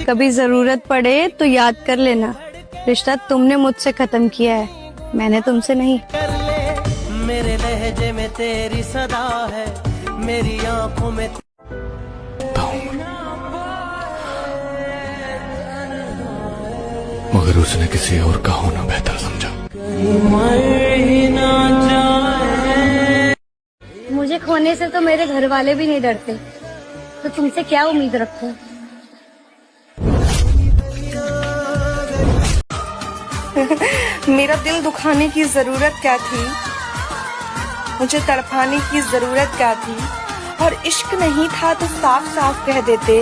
कभी जरूरत पड़े तो याद कर लेना, रिश्ता तुमने मुझसे खत्म किया है, मैंने तुमसे नहीं। मेरे लहजे में तेरी सदा है, मेरी आंखों में मगर उसने किसी और का होना बेहतर समझा। मुझे खोने से तो मेरे घर वाले भी नहीं डरते, तो तुमसे क्या उम्मीद रखूं? मेरा दिल दुखाने की जरूरत क्या थी, मुझे तड़पाने की जरूरत क्या थी, और इश्क नहीं था तो साफ साफ कह देते,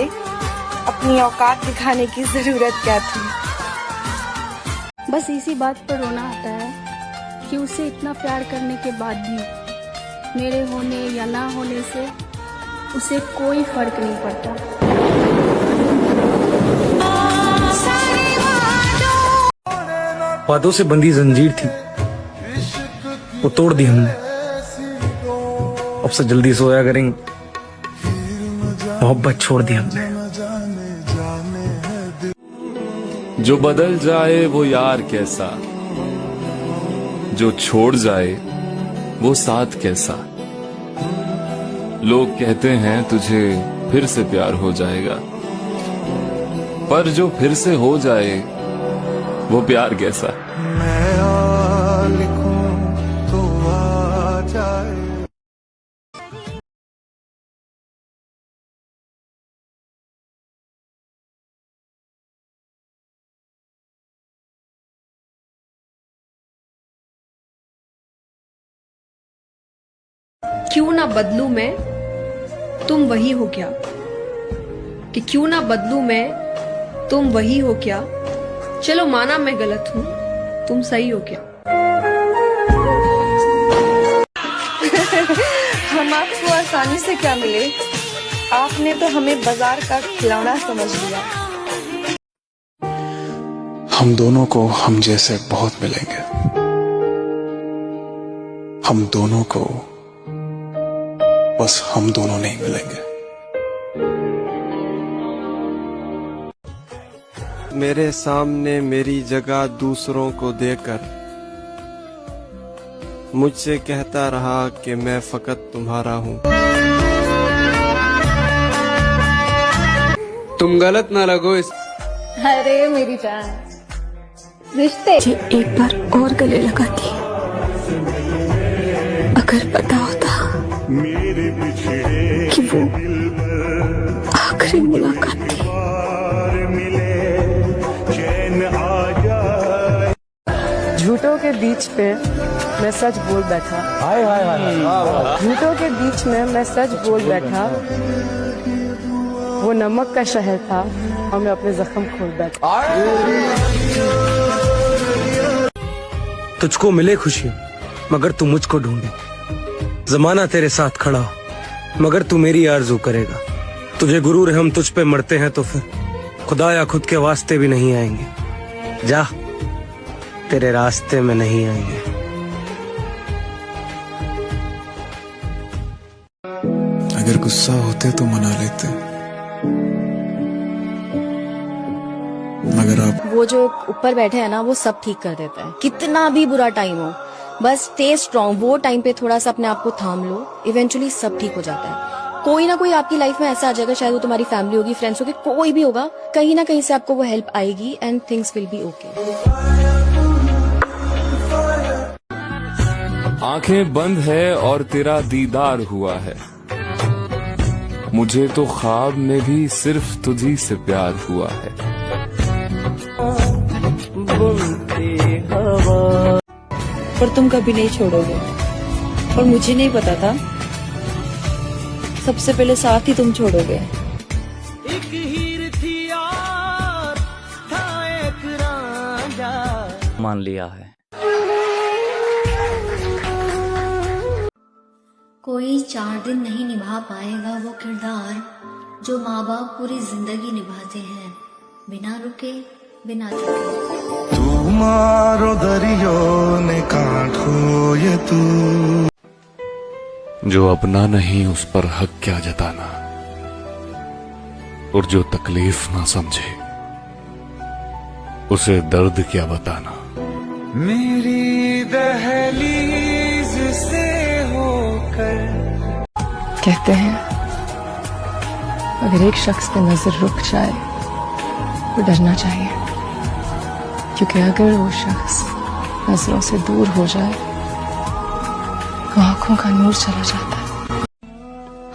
अपनी औकात दिखाने की जरूरत क्या थी। बस इसी बात पर रोना आता है कि उसे इतना प्यार करने के बाद भी मेरे होने या ना होने से उसे कोई फर्क नहीं पड़ता। बातों से बंधी जंजीर थी, वो तोड़ दी हमने। अब से जल्दी सोया करेंगे, मोहब्बत छोड़ दी हमने। जो बदल जाए वो यार कैसा, जो छोड़ जाए वो साथ कैसा। लोग कहते हैं तुझे फिर से प्यार हो जाएगा, पर जो फिर से हो जाए वो प्यार कैसा। मैं आ लिखूं तो आ जाए। क्यों ना बदलूं मैं, तुम वही हो क्या? कि क्यों ना बदलूं मैं, तुम वही हो क्या? चलो माना मैं गलत हूँ, तुम सही हो क्या? हम आपको आसानी से क्या मिले, आपने तो हमें बाजार का खिलौना समझ लिया। हम दोनों को हम जैसे बहुत मिलेंगे, हम दोनों को बस हम दोनों नहीं मिलेंगे। मेरे सामने मेरी जगह दूसरों को देकर मुझसे कहता रहा कि मैं फकत तुम्हारा हूँ। तुम गलत ना लगो इस। अरे मेरी जान, रिश्ते एक बार और गले लगाती, अगर पता होता कि वो आखिरी मुलाकात थी। झूठों के बीच पे मैं सच बोल बैठा, झूठों के बीच में मैं सच बोल बैठा। वो नमक का शहर था और मैं अपने जख्म खोल बैठा। तुझको मिले खुशी मगर तू मुझको ढूंढे, जमाना तेरे साथ खड़ा हो मगर तू मेरी आरज़ू करेगा। तुझे गुरूर है हम तुझ पे मरते हैं तो फिर खुदा या खुद के वास्ते भी नहीं आएंगे। जा, तेरे रास्ते में नहीं आएंगे। अगर गुस्सा होते तो मना लेते, मगर आप वो जो ऊपर बैठे हैं ना, वो सब ठीक कर देता है। कितना भी बुरा टाइम हो, बस स्टे स्ट्रॉन्ग। वो टाइम पे थोड़ा सा अपने आप को थाम लो, इवेंचुअली सब ठीक हो जाता है। कोई ना कोई आपकी लाइफ में ऐसा आ जाएगा, चाहे वो तुम्हारी फैमिली होगी, फ्रेंड्स होगी, कोई भी होगा, कहीं ना कहीं से आपको वो हेल्प आएगी and things will be okay. आंखें बंद है और तेरा दीदार हुआ है, मुझे तो ख्वाब में भी सिर्फ तुझी से प्यार हुआ है। पर तुम कभी नहीं छोड़ोगे, और मुझे नहीं पता था, सबसे पहले साथ ही तुम छोड़ोगे। एक हीर थी यार, था एक रांझा। मान लिया है। कोई 4 दिन नहीं निभा पाएगा वो किरदार जो माँ बाप पूरी जिंदगी निभाते हैं, बिना रुके बिना थके। तुम्हारो दरियो ने कांठो ये तू, जो अपना नहीं उस पर हक क्या जताना, और जो तकलीफ ना समझे उसे दर्द क्या बताना। मेरी दहलीज से होकर कहते हैं अगर एक शख्स पे नजर रुक जाए तो डरना चाहिए, क्योंकि अगर वो शख्स नजरों से दूर हो जाए तो आंखों का नूर चला जाता है।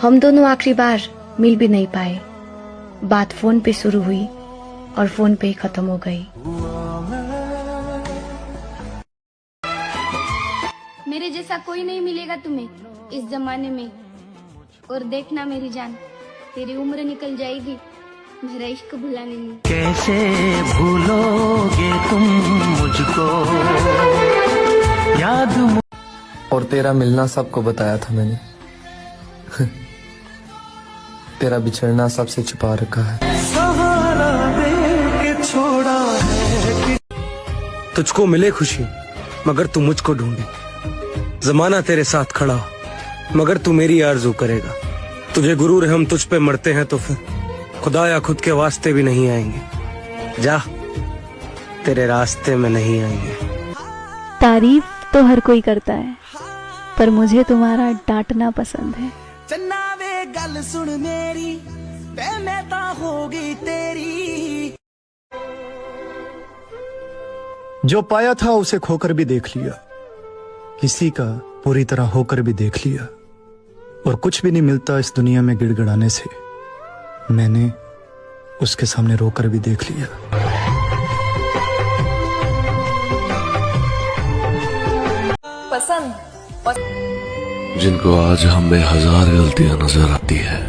हम दोनों आखिरी बार मिल भी नहीं पाए। बात फोन पे शुरू हुई और फोन पे ही खत्म हो गई। मेरे जैसा कोई नहीं मिलेगा तुम्हें इस जमाने में। और देखना मेरी जान, तेरी उम्र निकल जाएगी मेरा इश्क भुलाने में। कैसे भूलोगे तुम मुझको याद। और तेरा मिलना सबको बताया था मैंने। तेरा बिछड़ना सबसे छुपा रखा है। सहारा दे के छोड़ा है। तुझको मिले खुशी मगर तू मुझको ढूंढे। जमाना तेरे साथ खड़ा हो मगर तू मेरी आरज़ू करेगा। तुझे गुरूर है हम तुझ पे मरते हैं तो फिर खुदाया खुद के वास्ते भी नहीं आएंगे। जा तेरे रास्ते में नहीं आएंगे। तारीफ तो हर कोई करता है, पर मुझे तुम्हारा डांटना पसंद है। चन्ना वे गल सुन मेरी, मैं ता होगी तेरी। जो पाया था उसे खोकर भी देख लिया, किसी का पूरी तरह होकर भी देख लिया। और कुछ भी नहीं मिलता इस दुनिया में गिड़गिड़ाने से, मैंने उसके सामने रोकर भी देख लिया। जिनको आज हमें हजार गलतियां नजर आती है,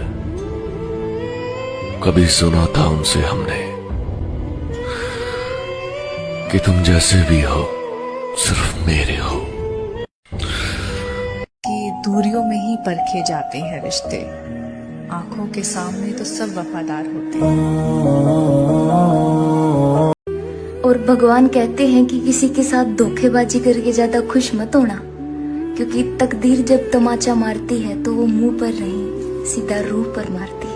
कभी सुना था उनसे हमने कि तुम जैसे भी हो सिर्फ मेरे हो। कि दूरियों में ही परखे जाते हैं रिश्ते, आंखों के सामने तो सब वफादार होते हैं। और भगवान कहते हैं कि किसी के साथ धोखेबाजी करके ज्यादा खुश मत होना, क्योंकि तकदीर जब तमाचा मारती है तो वो मुंह पर नहीं सीधा रूह पर मारती है।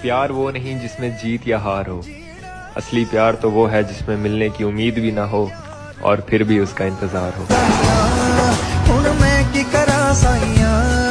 प्यार वो नहीं जिसमें जीत या हार हो, असली प्यार तो वो है जिसमें मिलने की उम्मीद भी ना हो और फिर भी उसका इंतजार हो। हुण मैं की करा साईं